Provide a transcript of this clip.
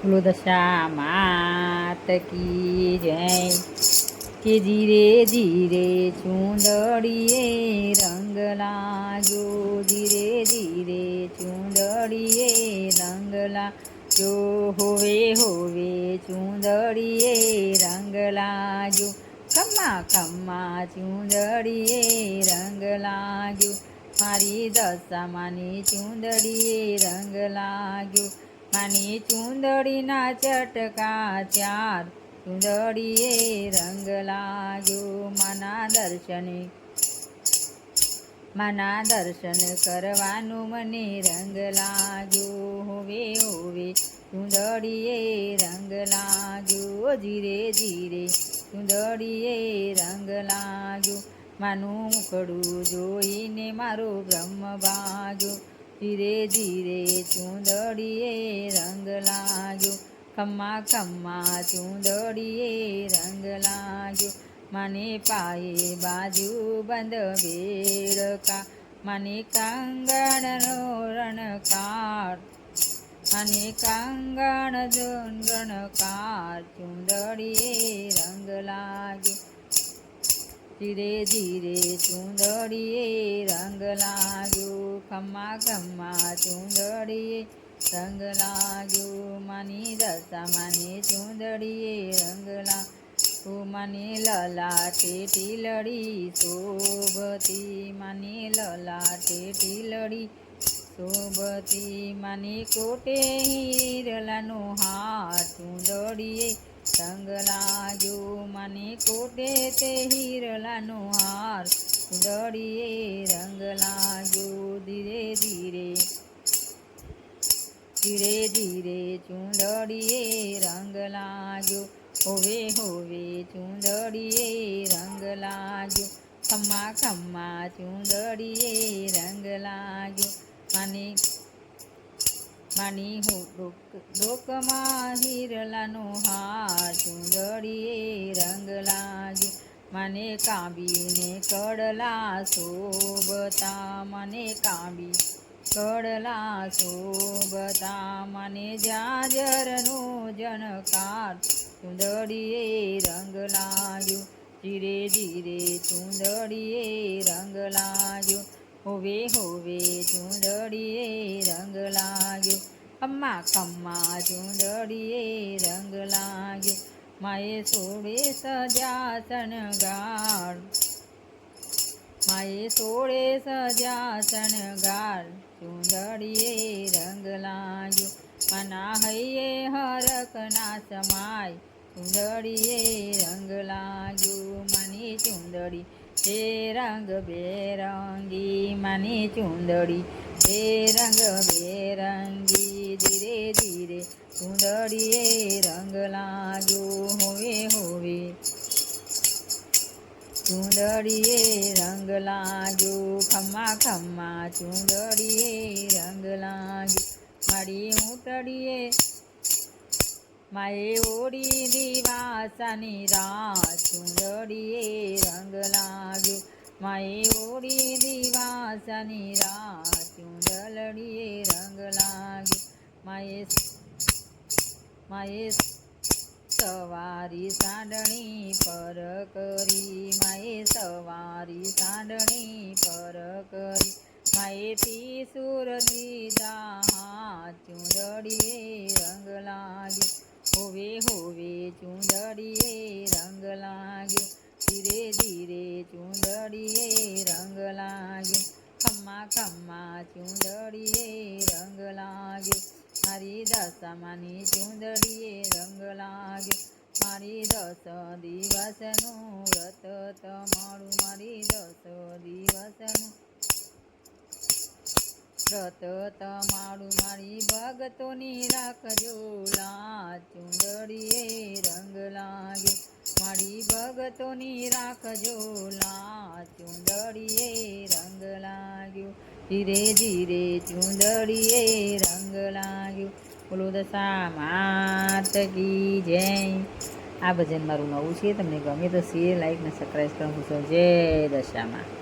બોલો દશા માત કી જય કે ધીરે ધીરે ચૂંદડીએ રંગ લાગ્યો ધીરે ધીરે ચૂંદડીએ રંગ લાગ્યો હોવે હોવે ચૂંદડીએ રંગ લાગ્યો ખમ્મા ખમ્મા ચૂંદડીએ રંગ લાગ્યો મારી દશામાની ચૂંદડીએ રંગ લાગ્યો માની ચૂંદડીના ચટકા ચાર ચૂંદડીએ રંગ લાગ્યો માના દર્શન કરવાનું મને રંગ લાગ્યો હોવે હોવે ચૂંદડીએ રંગ લાગ્યો ધીરે ધીરે ચૂંદડીએ રંગ લાગ્યો માનું મુખડું જોઈને મારો બ્રહ્મ ભાગ્યો ધીરે ધીરે ચૂંદડીએ રંગ લાગ્યો ખમ્મા ખમ્મા ચૂંદડીએ રંગ લાગ્યો મને પાયે બાજુ બંધ બેડકા મને કાંગણનો રણકાર મને કાંગણ રણકાર ચૂંદડીએ રંગ લાગ્યો ધીરે ધીરે ચૂંદડીએ રંગ લાગ્યો ખમ્મા ખમ્મા ચૂંદડીએ રંગ લાગ્યો માની દશામાની ચૂંદડીએ રંગ લાગ્યો માની લલાટે ટીલડી શોભતી માની લલાટે ટીલડી શોભતી માની કોટે હિરલાનો હાર ચૂંદડીએ રંગ લાગ્યો મને કોટે તે હિરલાનો હાર ચૂંદડીએ રંગ લાગ્યો ધીરે ધીરે ધીરે ધીરે ચૂંદડીએ રંગ લાગ્યો હોવે હોવે ચૂંદડીએ રંગ લાગ્યો ખમ્મા ખમ્મા ચૂંદડીએ રંગ લાગ્યો માની ડોકમાં હિરલાનો હાર ચૂંદડીએ રંગ લાગ્યો મને કાંબીને કડલા શોભતા મને કાંબી કડલા શોભતા મને જાજરનો જનકાર ચૂંદડીએ રંગ લાગ્યો ધીરે ધીરે ચૂંદડીએ રંગ લાગ્યો હોવે હોવે ચૂંદડીએ રંગ લાગ્યો ખમ્મા ખમ્મા ચૂંદડીએ રંગ લાગ્યો માએ સોળે સજા શણગાર માએ સોળે સજા શણગાર ચૂંદડીએ રંગ લાગ્યો મના હૈયે હરકના સમાય ચૂંદડીએ રંગ લાગ્યો માની ચૂંદડી હે રંગ બેરંગી માની ચૂંદડી હે રંગ બેરંગી ધીરે ધીરે ચૂંદડીએ રંગ લાગ્યો હોવે હોવે ચૂંદડીએ રંગ લાગ્યો ખમ્મા ખમ્મા ચૂંદડીએ રંગ લાગ્યો મારી ઊંટડીએ માએ ઓળી દિવાસાની રાત ચૂંદડીએ રંગ લાગ્યો માએ ઓળી દિવાસાની રાત ચૂંદડીએ રંગ લાગ્યો માએ સવારી સાંડણી પર કરી માએ સવારી સાંડણી પર કરી માએ પિસુર દીધા હાથ ચૂંદડીએ રંગ લાગ્યો હોવે હોવે ચૂંદડીએ રંગ લાગ્યો ધીરે ધીરે ચૂંદડીએ રંગ લાગ્યો ખમ્મા ખમ્મા ચૂંદડીએ રંગ લાગ્યો મારી દશામાની ચૂંદડીએ રંગ લાગ્યો મારી 10 દિવસનું વ્રત તમારું મારી 10 દિવસનું વ્રત તમારું મારી ભગતોની રાખજો લાજ ચૂંદડીએ રંગ લાગ્યો મારી ભગતોની રાખજો લાજ ચૂંદડીએ રંગ લાગ્યો ધીરે ધીરે ચૂંદડીએ રંગ લાગ્યો બોલો દશા માત કી જય આ ભજન મારું નવું છે તમને ગમે તો શેર લાઈક ને સબસ્ક્રાઈબ કરવાનું જય દશામાં